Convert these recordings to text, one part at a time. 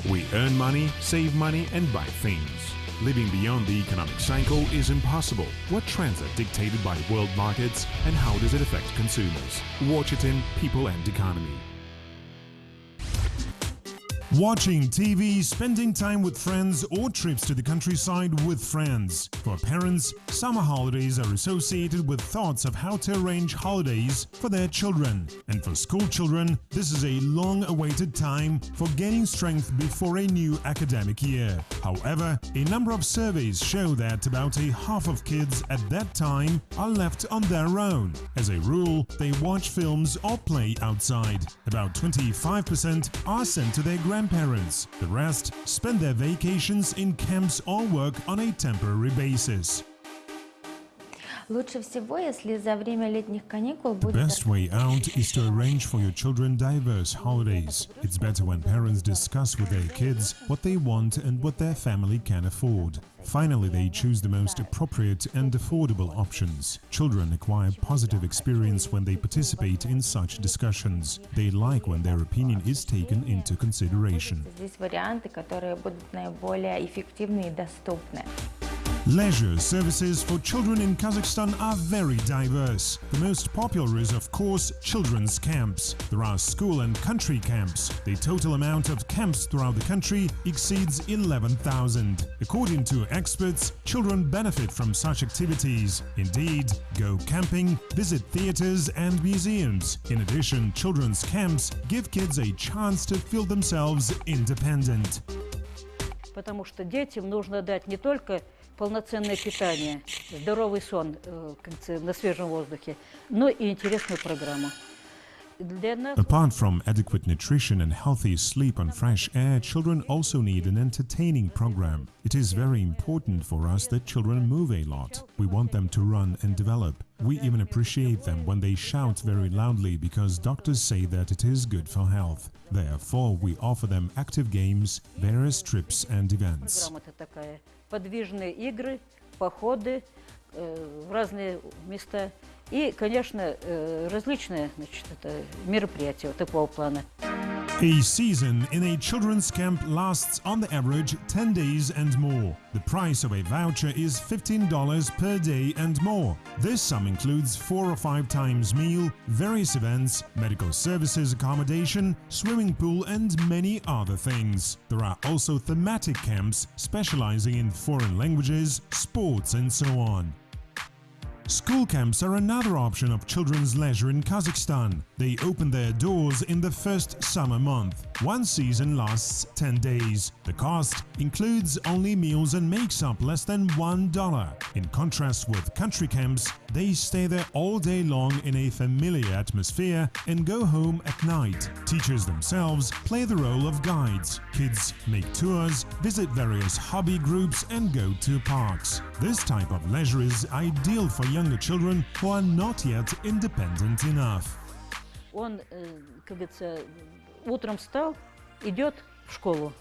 We earn money, save money and buy things. Living beyond the economic cycle is impossible. What trends are dictated by world markets and how does it affect consumers? Watch it in People and Economy. Watching TV, spending time with friends, or trips to the countryside with friends. For parents, summer holidays are associated with thoughts of how to arrange holidays for their children. And for school children, this is a long-awaited time for gaining strength before a new academic year. However, a number of surveys show that about a half of kids at that time are left on their own. As a rule, they watch films or play outside. About 25% are sent to their grandparents. The rest spend their vacations in camps or work on a temporary basis. The best way out is to arrange for your children diverse holidays. It's better when parents discuss with their kids what they want and what their family can afford. Finally, they choose the most appropriate and affordable options. Children acquire positive experience when they participate in such discussions. They like when their opinion is taken into consideration. Leisure services for children in Kazakhstan are very diverse. The most popular is, of course, children's camps. There are school and country camps. The total amount of camps throughout the country exceeds 11,000. According to experts, children benefit from such activities. Indeed, go camping, visit theaters and museums. In addition, children's camps give kids a chance to feel themselves independent. Потому что детям нужно дать не только полноценное питание, здоровый сон на свежем воздухе, но и интересную программу. Apart from adequate nutrition and healthy sleep on fresh air, children also need an entertaining program. It is very important for us that children move a lot. We want them to run and develop. We even appreciate them when they shout very loudly because doctors say that it is good for health. Therefore, we offer them active games, various trips and events. Подвижные игры, походы в разные места и, конечно, различные, мероприятия такого плана. A season in a children's camp lasts on the average 10 days and more. The price of a voucher is $15 per day and more. This sum includes 4 or 5 times meal, various events, medical services accommodation, swimming pool and many other things. There are also thematic camps specializing in foreign languages, sports and so on. School camps are another option of children's leisure in Kazakhstan. They open their doors in the first summer month. One season lasts 10 days. The cost includes only meals and makes up less than $1. In contrast with country camps, they stay there all day long in a familiar atmosphere and go home at night. Teachers themselves play the role of guides. Kids make tours, visit various hobby groups and go to parks. This type of leisure is ideal for younger children who are not yet independent enough. Он, как говорится, утром встал, идет в школу.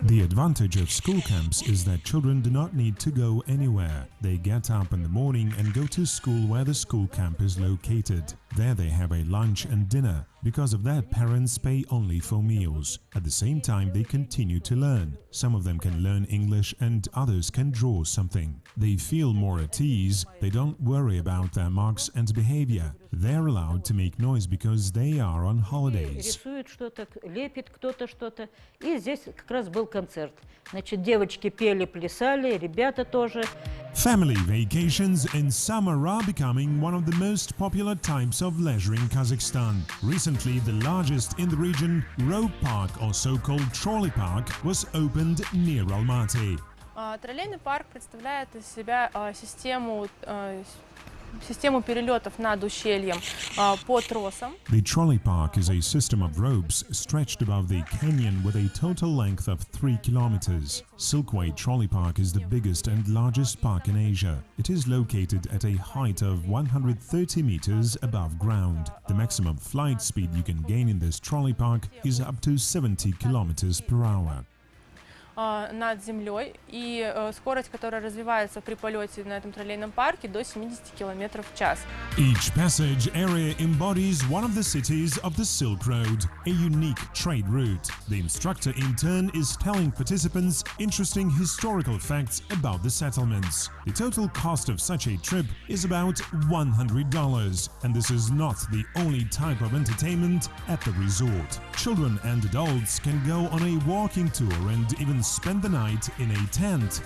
The advantage of school camps is that children do not need to go anywhere. They get up in the morning and go to school where the school camp is located. There they have a lunch and dinner. Because of that, parents pay only for meals. At the same time, they continue to learn. Some of them can learn English and others can draw something. They feel more at ease. They don't worry about their marks and behavior. They're allowed to make noise because they are on holidays. Рисует что-то, лепит кто-то что-то. И здесь как раз был концерт. Значит, девочки пели, плясали, ребята тоже. Family vacations in summer are becoming one of the most popular types of leisure in Kazakhstan. Recently, the largest in the region, road park or so-called trolley park, was opened near Almaty. Троллейный парк представляет из себя систему перелетов над ущельем по тросам. The trolley park is a system of ropes stretched above the canyon with a total length of 3 kilometers. Silkway Trolley Park is the biggest and largest park in Asia. It is located at a height of 130 meters above ground. The maximum flight speed you can gain in this trolley park is up to 70 kilometers per hour. над землей, и скорость, которая развивается при полете на этом троллейном парке, до 70 км в час. Each passage area embodies one of the cities of the Silk Road, a unique trade route. The instructor in turn is telling participants interesting historical facts about the settlements. The total cost of such a trip is about $100, and this is not the only type of entertainment at the resort. Children and adults can go on a walking tour and even spend the night in a tent.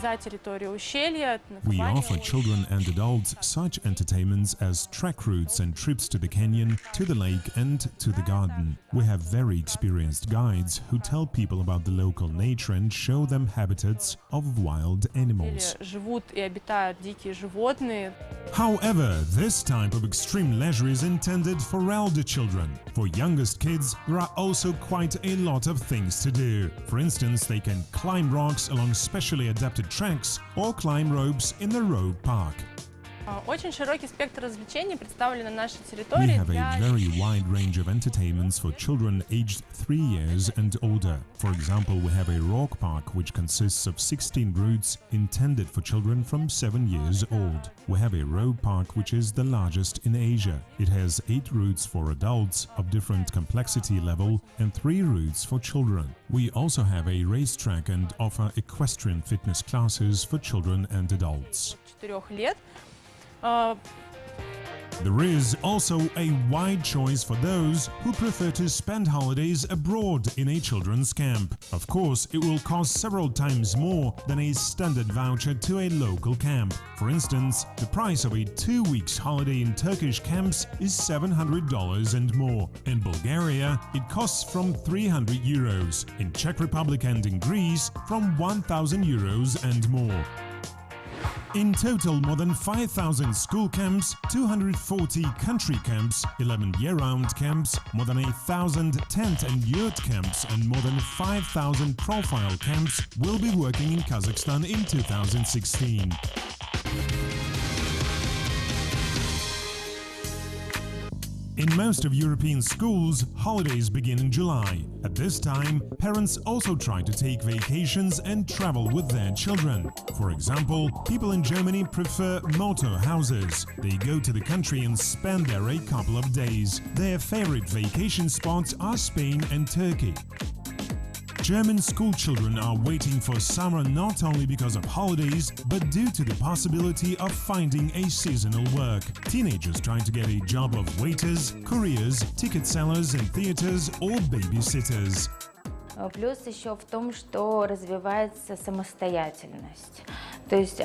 За территорию ущелья. We offer children and adults such entertainments as trek routes and trips to the canyon, to the lake and to the garden. We have very experienced guides who tell people about the local nature and show them habitats of wild animals. Живут и обитают дикие животные. However, this type of extreme leisure is intended for elder children. For youngest kids, there are also quite a lot of things to do. For instance, they can climb rocks along specially adapted tracks or climb ropes in the rope park. Очень широкий спектр развлечений представлен на нашей We территории. have a very wide range of entertainments for children aged 3 years and older. For example, we have a rock park which consists of 16 routes intended for children from 7 years old. We have a rope park which is the largest in Asia. It has 8 routes for adults of different complexity level and 3 routes for children. We also have a racetrack and offer equestrian fitness classes for children and adults. 4 лет. There is also a wide choice for those who prefer to spend holidays abroad in a children's camp. Of course, it will cost several times more than a standard voucher to a local camp. For instance, the price of a 2 weeks holiday in Turkish camps is $700 and more. In Bulgaria, it costs from 300 euros. In Czech Republic and in Greece, from 1,000 euros and more. In total, more than 5,000 school camps, 240 country camps, 11 year-round camps, more than 1,000 tent and yurt camps, and more than 5,000 profile camps will be working in Kazakhstan in 2016. In most of European schools, holidays begin in July. At this time, parents also try to take vacations and travel with their children. For example, people in Germany prefer motor houses. They go to the country and spend there a couple of days. Their favorite vacation spots are Spain and Turkey. German school children are waiting for summer not only because of holidays, but due to the possibility of finding a seasonal work. Teenagers try to get a job of waiters, couriers, ticket sellers in theaters or babysitters. Плюс еще в том, что развивается самостоятельность. То есть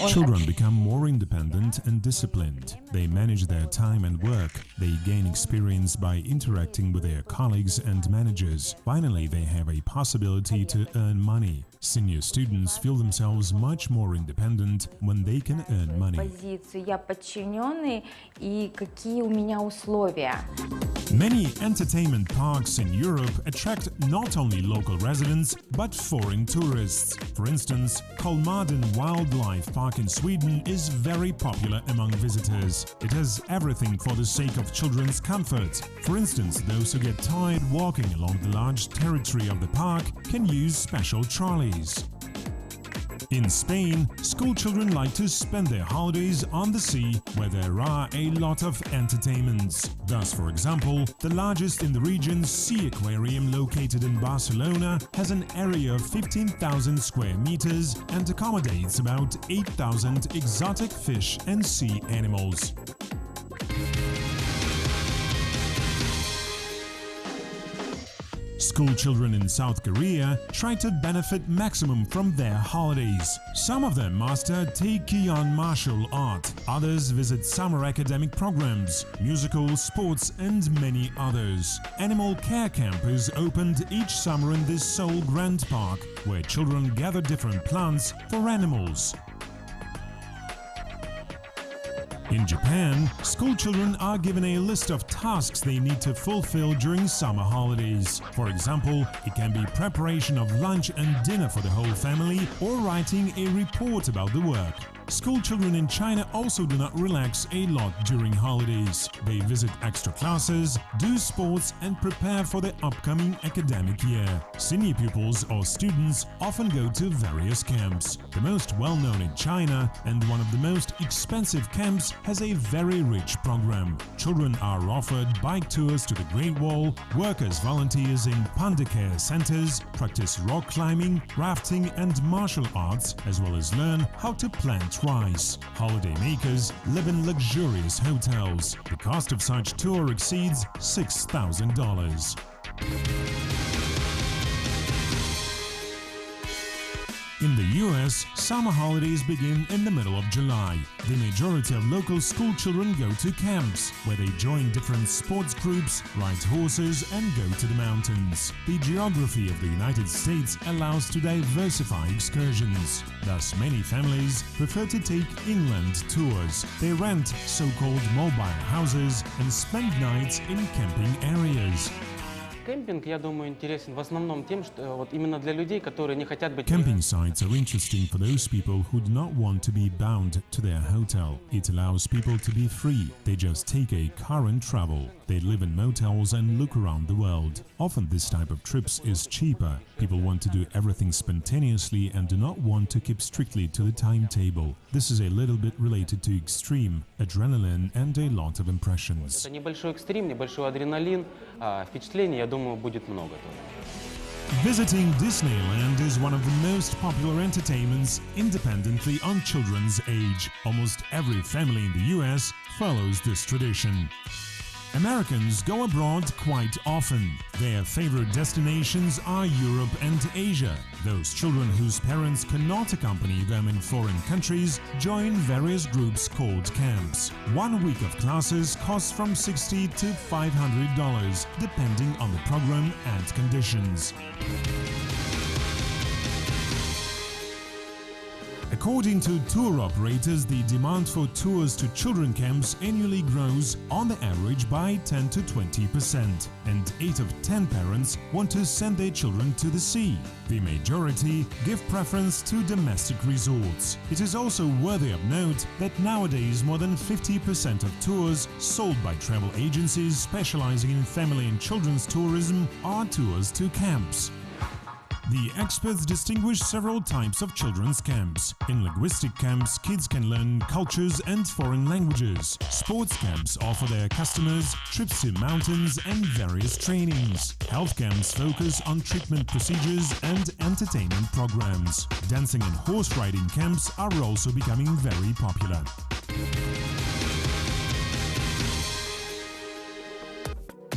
Children become more independent and disciplined. They manage their time and work. They gain experience by interacting with their colleagues and managers. Finally, they have a possibility to earn money. Senior students feel themselves much more independent when they can earn money. позицию, я подчиненный и какие у меня условия. Many entertainment parks in Europe attract not only local residents but foreign tourists. For instance, Kolmården Wildlife Park in Sweden is very popular among visitors. It has everything for the sake of children's comfort. For instance, those who get tired walking along the large territory of the park can use special trolleys. In Spain, school children like to spend their holidays on the sea, where there are a lot of entertainments. Thus, for example, the largest in the region sea aquarium located in Barcelona has an area of 15,000 square meters and accommodates about 8,000 exotic fish and sea animals. School children in South Korea try to benefit maximum from their holidays. Some of them master Taekyon martial art, others visit summer academic programs, musical, sports and many others. Animal care camp is opened each summer in this Seoul Grand Park, where children gather different plants for animals. In Japan, school children are given a list of tasks they need to fulfill during summer holidays. For example, it can be preparation of lunch and dinner for the whole family or writing a report about the work. School children in China also do not relax a lot during holidays. They visit extra classes, do sports and prepare for the upcoming academic year. Senior pupils or students often go to various camps. The most well-known in China and one of the most expensive camps has a very rich program. Children are offered bike tours to the Great Wall, work as volunteers in panda care centers, practice rock climbing, rafting and martial arts, as well as learn how to plant rice. Holiday makers live in luxurious hotels. The cost of such tour exceeds $6,000. In the US, summer holidays begin in the middle of July. The majority of local school children go to camps, where they join different sports groups, ride horses and go to the mountains. The geography of the United States allows to diversify excursions. Thus, many families prefer to take inland tours. They rent so-called mobile houses and spend nights in camping areas. Кемпинг, я думаю, интересен в основном тем, что вот именно для людей, которые не хотят быть... Camping sites are interesting for those people who do not want to be bound to their hotel. It allows people to be free. They just take a car and travel. They live in motels and look around the world. Often this type of trips is cheaper. People want to do everything spontaneously and do not want to keep strictly to the timetable. This is a little bit related to extreme, adrenaline and a lot of impressions. Это небольшой экстрим, небольшой адреналин, впечатлений, я думаю, будет много. Visiting Disneyland is one of the most popular entertainments independently on children's age. Almost every family in the US follows this tradition. Americans go abroad quite often. Their favorite destinations are Europe and Asia. Those children whose parents cannot accompany them in foreign countries join various groups called camps. 1 week of classes costs from $60 to $500, depending on the program and conditions. According to tour operators, the demand for tours to children camps annually grows on the average by 10 to 20%, and 8 of 10 parents want to send their children to the sea. The majority give preference to domestic resorts. It is also worthy of note that nowadays more than 50% of tours sold by travel agencies specializing in family and children's tourism are tours to camps. The experts distinguish several types of children's camps. In linguistic camps, kids can learn cultures and foreign languages. Sports camps offer their customers trips to mountains and various trainings. Health camps focus on treatment procedures and entertainment programs. Dancing and horse riding camps are also becoming very popular.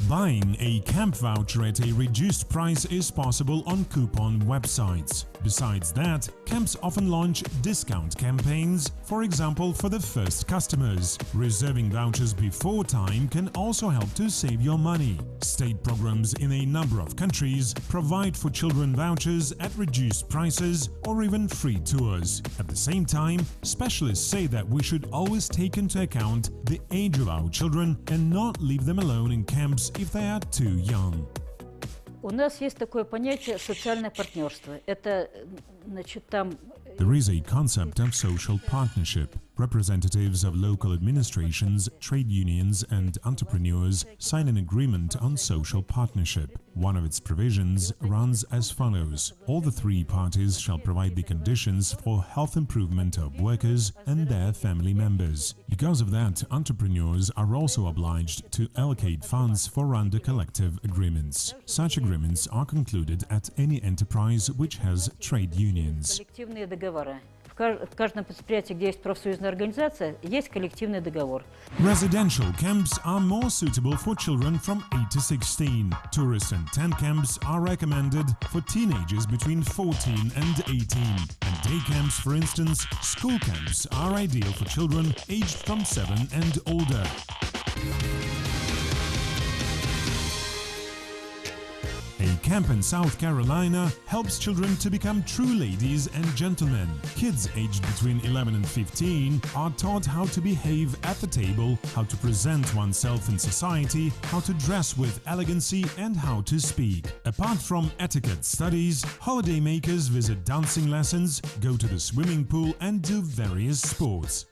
Buying a camp voucher at a reduced price is possible on coupon websites. Besides that, camps often launch discount campaigns, for example for the first customers. Reserving vouchers before time can also help to save your money. State programs in a number of countries provide for children vouchers at reduced prices or even free tours. At the same time, specialists say that we should always take into account the age of our children and not leave them alone in camps if they are too young. У нас есть такое понятие социальное партнерство. Это, значит, там... There is a concept of social partnership. Representatives of local administrations, trade unions and entrepreneurs sign an agreement on social partnership. One of its provisions runs as follows. All the three parties shall provide the conditions for health improvement of workers and their family members. Because of that, entrepreneurs are also obliged to allocate funds for under collective agreements. Such agreements are concluded at any enterprise which has trade unions. Коллективные договора. В каждом предприятии, где есть профсоюзная организация, есть коллективный договор. Residential camps are more suitable for children from 8 to 16. Tourist and tent camps are recommended for teenagers between 14 and 18. And day camps, for instance, school camps are ideal for children aged from 7 and older. A camp in South Carolina helps children to become true ladies and gentlemen. Kids aged between 11 and 15 are taught how to behave at the table, how to present oneself in society, how to dress with elegancy, and how to speak. Apart from etiquette studies, holiday makers visit dancing lessons, go to the swimming pool, and do various sports.